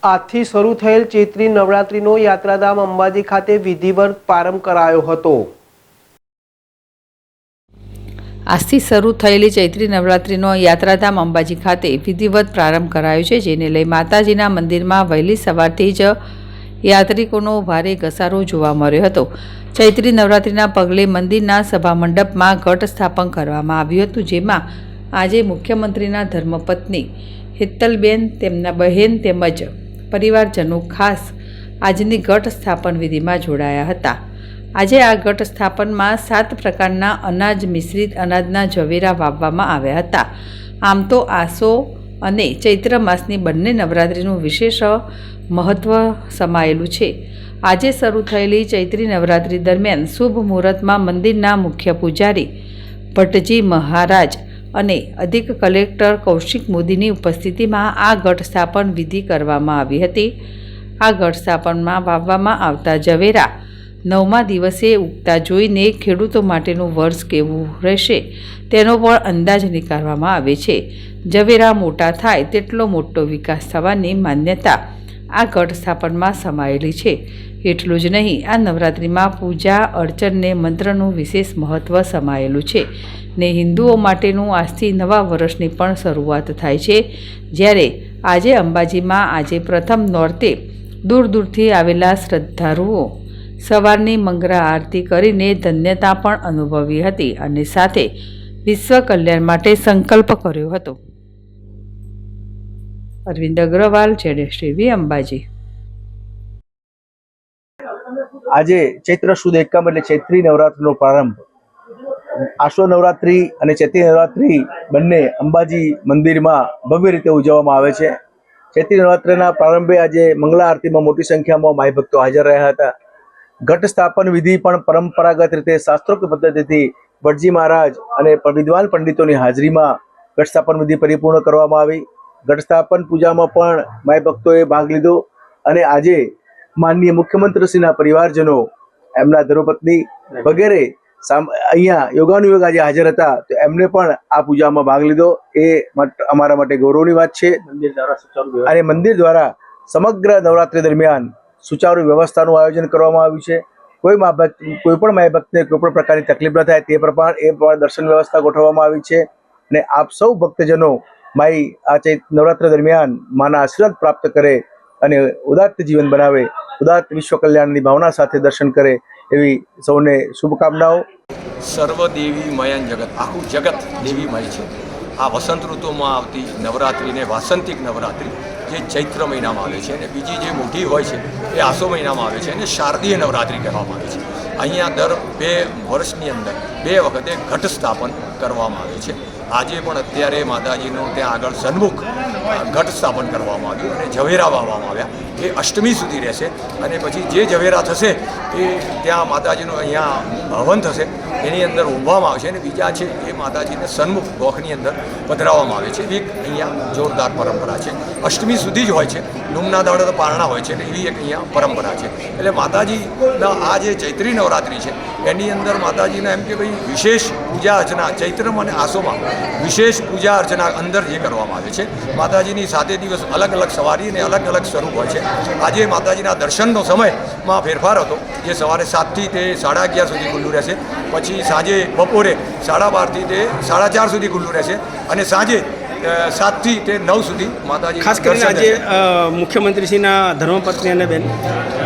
આજથી શરૂ થયેલ ચૈત્રી નવરાત્રિનો યાત્રાધામ અંબાજી ખાતે વિધિવત પ્રારંભ કરાયો હતો। આજથી શરૂ થયેલી ચૈત્રી નવરાત્રિનો યાત્રાધામ અંબાજી ખાતે વિધિવત પ્રારંભ કરાયો છે, જેને લઈ માતાજીના મંદિરમાં વહેલી સવારથી જ યાત્રિકોનો ભારે ઘસારો જોવા મળ્યો હતો। ચૈત્રી નવરાત્રિના પગલે મંદિરના સભા મંડપમાં ઘટ સ્થાપન કરવામાં આવ્યું હતું, જેમાં આજે મુખ્યમંત્રીના ધર્મપત્ની હેતલબેન, તેમના બહેન તેમજ પરિવારજનો ખાસ આજની ઘટ સ્થાપન વિધિમાં જોડાયા હતા। આજે આ ઘટ સ્થાપનમાં 7 પ્રકારના અનાજ મિશ્રિત અનાજના ઝવેરા વાવવામાં આવ્યા હતા। આમ તો આસો અને ચૈત્ર માસની બંને નવરાત્રિનું વિશેષ મહત્વ સમાયેલું છે। આજે શરૂ થયેલી ચૈત્રી નવરાત્રિ દરમિયાન શુભ મુહૂર્તમાં મંદિરના મુખ્ય પૂજારી ભટ્ટજી મહારાજ અને અધિક કલેક્ટર કૌશિક મોદીની ઉપસ્થિતિમાં આ ઘટ સ્થાપન વિધિ કરવામાં આવી હતી। આ ઘટ સ્થાપનમાં વાવવામાં આવતા ઝવેરા 9મા દિવસે ઉગતા જોઈને ખેડૂતો માટેનું વર્ષ કેવું રહેશે તેનો પણ અંદાજ નીકાળવામાં આવે છે। ઝવેરા મોટા થાય તેટલો મોટો વિકાસ થવાની માન્યતા આ ઘટ સ્થાપનમાં સમાયેલી છે। એટલું જ નહીં, આ નવરાત્રિમાં પૂજા અર્ચનને મંત્રનું વિશેષ મહત્ત્વ સમાયેલું છે ને હિન્દુઓ માટેનું આજથી નવા વર્ષની પણ શરૂઆત થાય છે। જ્યારે આજે અંબાજીમાં આજે પ્રથમ નોરતે દૂર દૂરથી આવેલા શ્રદ્ધાળુઓ સવારની મંગળા આરતી કરીને ધન્યતા પણ અનુભવી હતી અને સાથે વિશ્વ કલ્યાણ માટે સંકલ્પ કર્યો હતો। અરવિંદ અગ્રવાલ, ZSTV, અંબાજી। આજે ચૈત્ર સુદ એકમ એટલે ચૈત્રી નવરાત્રિનો પ્રારંભ આસો નવરાત્રિ અને ચૈત્રી નવરાત્રિ બંને અંબાજી મંદિરમાં ભવ્ય રીતે ઉજવવામાં આવે છે। ચૈત્રી નવરાત્રિના પ્રારંભે આજે મંગલા આરતીમાં મોટી સંખ્યામાં માઈ ભક્તો હાજર રહ્યા હતા। ઘટ સ્થાપન વિધિ પણ પરંપરાગત રીતે શાસ્ત્રોક્ત પદ્ધતિથી ભટ્ટજી મહારાજ અને વિદ્વાન પંડિતોની હાજરીમાં ઘટ સ્થાપન વિધિ પરિપૂર્ણ કરવામાં આવી। ઘટ સ્થાપન પૂજામાં પણ માઈ ભક્તોએ ભાગ લીધો અને આજે માનનીય મુખ્યમંત્રીશ્રીના પરિવારજનો, એમના ધર્મપત્ની વગેરે અહીંયા યોગાનુયોગ આજે હાજર હતા, તો એમને પણ આ પૂજામાં ભાગ લીધો। એ અમારા માટે ગૌરવની વાત છે અને મંદિર દ્વારા સમગ્ર નવરાત્રિ દરમિયાન સુચારુ વ્યવસ્થાનું આયોજન કરવામાં આવ્યું છે। કોઈ પણ માય ભક્તને કોઈ પણ પ્રકારની તકલીફ ન થાય તે પ્રમાણે દર્શન વ્યવસ્થા ગોઠવવામાં આવી છે અને આપ સૌ ભક્તજનો માઈ આ નવરાત્રિ દરમિયાન માના આશીર્વાદ પ્રાપ્ત કરે અને ઉદાત્ત જીવન બનાવે, ઉદાત્ત વિશ્વ કલ્યાણની ભાવના સાથે દર્શન કરે એવી સૌને શુભકામનાઓ। સર્વ દેવી મયન જગત, આખું જગત દેવીમય છે। આ વસંત ઋતુમાં આવતી નવરાત્રિને વાસંતિક નવરાત્રિ જે ચૈત્ર મહિનામાં આવે છે અને બીજી જે મોટી હોય છે એ આસો મહિનામાં આવે છે અને શારદીય નવરાત્રિ કહેવામાં આવે છે। અહીંયા દર 2 વર્ષની અંદર 2 વખતે ઘટ સ્થાપન કરવામાં આવે છે। આજે પણ અત્યારે માતાજીનું ત્યાં આગળ સન્મુખ ઘટ સ્થાપન કરવામાં આવ્યું અને ઝવેરા વાવવામાં આવ્યા। એ અષ્ટમી સુધી રહેશે અને પછી જે ઝવેરા થશે એ ત્યાં માતાજીનું અહીંયા હવન થશે, એની અંદર ઊંઘવામાં આવશે અને બીજા છે એ માતાજીને સન્મુખ ગોખની અંદર પધરાવવામાં આવે છે। એક અહીંયા જોરદાર પરંપરા છે, અષ્ટમી સુધી જ હોય છે, નુમના દાડે તો પારણા હોય છે એટલે એવી એક અહીંયા પરંપરા છે। એટલે માતાજીના આ જે ચૈત્રી નવરાત્રિ છે એની અંદર માતાજીના એમ કે ભાઈ વિશેષ પૂજા અર્ચના ચૈત્રમ અને આસોમાં વિશેષ પૂજા અર્ચના અંદર જે કરવામાં આવે છે। માતાજીની 7 દિવસ અલગ અલગ સવારી અને અલગ અલગ સ્વરૂપ હોય છે। આજે માતાજીના દર્શનનો સમયમાં ફેરફાર હતો, જે સવારે 7થી તે 11:30 સુધી ખુલ્લું રહેશે, પછી સાંજે બપોરે 12:30થી તે 4:30 સુધી ખુલ્લું રહેશે અને સાંજે 7થી તે 9 સુધી માતાજી। ખાસ કરીને આજે મુખ્યમંત્રીશ્રીના ધર્મપત્ની અને બેન